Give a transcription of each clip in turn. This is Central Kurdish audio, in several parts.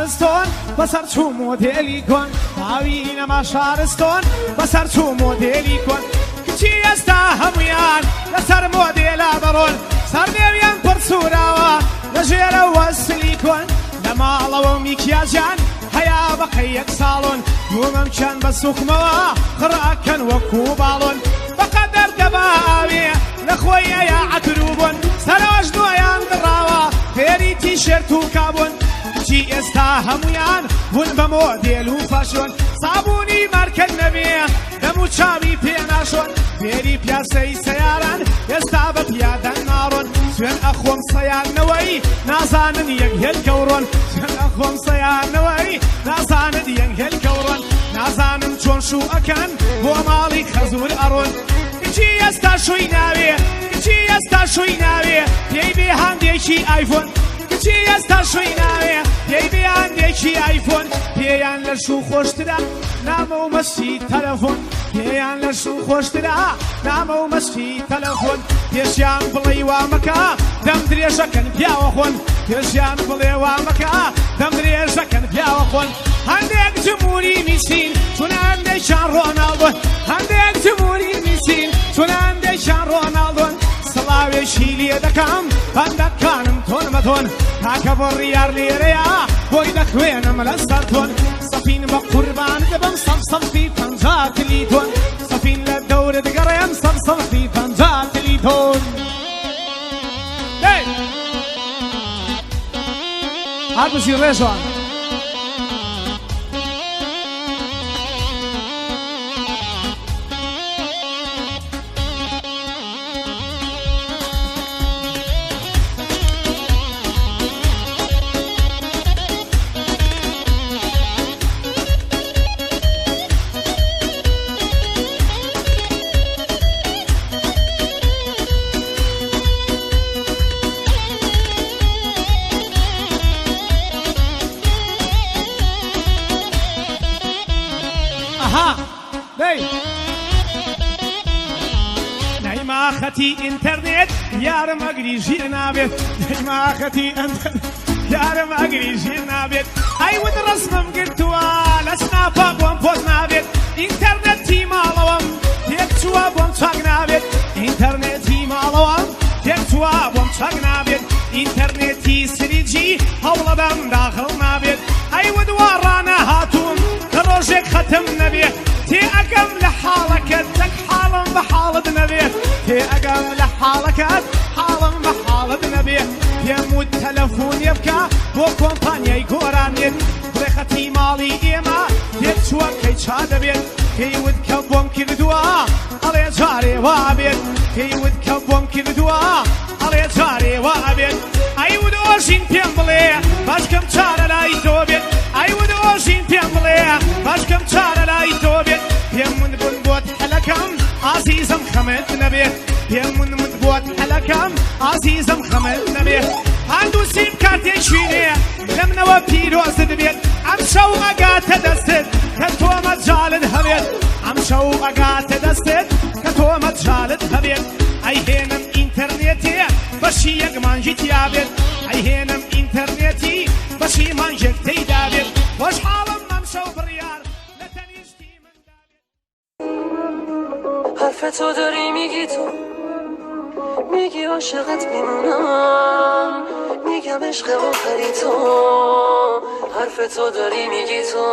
شارستۆن بەسەر چوو مۆدێلی کۆن باوی نەما شارستۆن بەسەر چوو مۆدێلی کۆن کچی ئێستا هەمویان لەسەر مۆدێلا بەڕۆن سەردێویان پڕ سووراوە لە ژێرەوە سیلیکۆن لە ماڵەوە میکیاجان هەیا بەقەی یەک ساڵۆن دوومەم چەند بە سوخمەوە قڕاکەن وەکوو باڵۆن بەقەدەر دەباوێ لە خۆی ئەیە عەترو بوون سەرەوەش دوایان دڕاوە فێری تیشێرت و کابوون کچی ئێستا هەمویان بوون بە مۆدێل و فاشۆن سابوونی مارکەت نەبێ دەم و چاوی پێ ناشۆن فێری پیاسەی سەیاران ئێستا بە پیادە ناڕۆن سوێن ئەخۆم سەیارنەوەی نازانن یەک هێلکە وڕۆن سوێن ئەخۆم سەیارنەوەی نازانن یەک هێلکە وڕۆن نازانم چۆن شوو ئەکەن بۆ ماڵی خەزور ئەڕۆن کچی ئێستا شووی ناوێ کچی ئێستا شووی ناوێ پێی بێ هەندێکی ئایفۆن کچی ئێستا شووی ناوێ پێی بێ هەندێکی ئایفۆن پێیان لە شوو خۆشترا نامە و مەستی تەلەفۆن پێیان لە شوو خۆشترا نامە و مەستی تەلەفۆن پێشیان بڵێ وا مەکە دەم درێژەکەن پیاوە خۆن پێشیان بڵێ وا مەکە دەم درێژەکەن پیاوە خۆن هەندێک جمهوری میسین چون هەندێکیان ڕۆناڵدۆن هەندێک جمهوری میسین چون هەندێکیان ڕۆناڵدۆن سڵاوێکی لێ دەکەم بەندەکانم تۆن بە تۆن تاکە بۆ ڕیار لێرەیە بۆی دەخوێنم لەسەر تۆن سەفین بە قوربان دەبم سەڵفی پەنجا تلی تۆن سەفین لە دەورە دەگەڕێم سەڵفی پەنجا تلی تۆن هەر بژی ڕێژوان نەیما خەتی ئینتەرنێت یارم ئەگری ژیر نابێت نەیما خەتی ئینتەرنێت یارم ئەگری ژیر نابێت ئەیود ڕسمم گرتووە لە سناپە بۆم پۆز نابێت ئینتەرنێتی ماڵەوەم تێک چووە بۆم چاک نابێت ئینتەرنێتی ماڵەوەم تێک چووە بۆم چاک نابێت ئینتەرنێتی سریجی هەوڵەدەم داخڵ نابێت ئەیود وا ڕانە هاتووم کە ڕۆژێک خەتم نەبێت تێ ئەگەم لە حاڵەکەت لەک حاڵم بە حاڵت نەبێت تێ ئەگەم لە حاڵەکەت حاڵم بە حاڵت نەبێت پێم وت تەلەفۆنێ بکە بۆ کۆمپانیای گۆرانێت بڵێ خەتی ماڵی ئێمە تێک چووە کەی چا دەبێت پێیوت کە بۆم کردووە ئەڵێ جارێ وا بێت پێیوت کە بۆم کردووە ئەڵێ جارێ وا بێت ئەیود ئۆژین پێم بڵێ باشکەم چارە لای تۆ بێت ئەیود ئۆژین پێم بڵێ باشکەم چارە لای تۆ بێت پێم ون بوون بۆت هەلەکەم ئازیزم خەمت نەبێت پێم ون بۆت هەلەکەم ئازیزم خەمت نەبێت هەندوو سیم کارتێکی نێ لەمنەوە پیرۆزت بێت ئەم شەو ئەگاتە دەستت کە تۆ مەجاالت هەبێت ئەم شەو ئەگاتە دەستت کە تۆ مەجاالت هەبێت ئەیهێنم ئینتەرنێتێ بەشی یەک مانجی تیا بێت ئەیهێنم ئینتەرنێتی بەشی مانجێک تێیدا بێت وەش حاڵم ئەم شەو بڕیار لە تەنیشتی مندا بێت حرف تو داری میگی تو میگی عاشقت میمونم میگم عشق آخری تو حرف تو داری میگی تو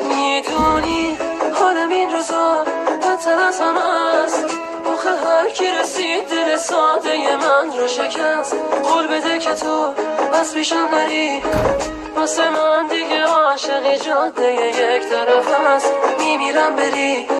میدونی حالم این روزا بدتر از همه است آخه هر کی رسید دل ساده من رو شکست قول بده که تو از پیشم نری واسه من دیگه عاشقی جاده یک طرف هست میمیرم بری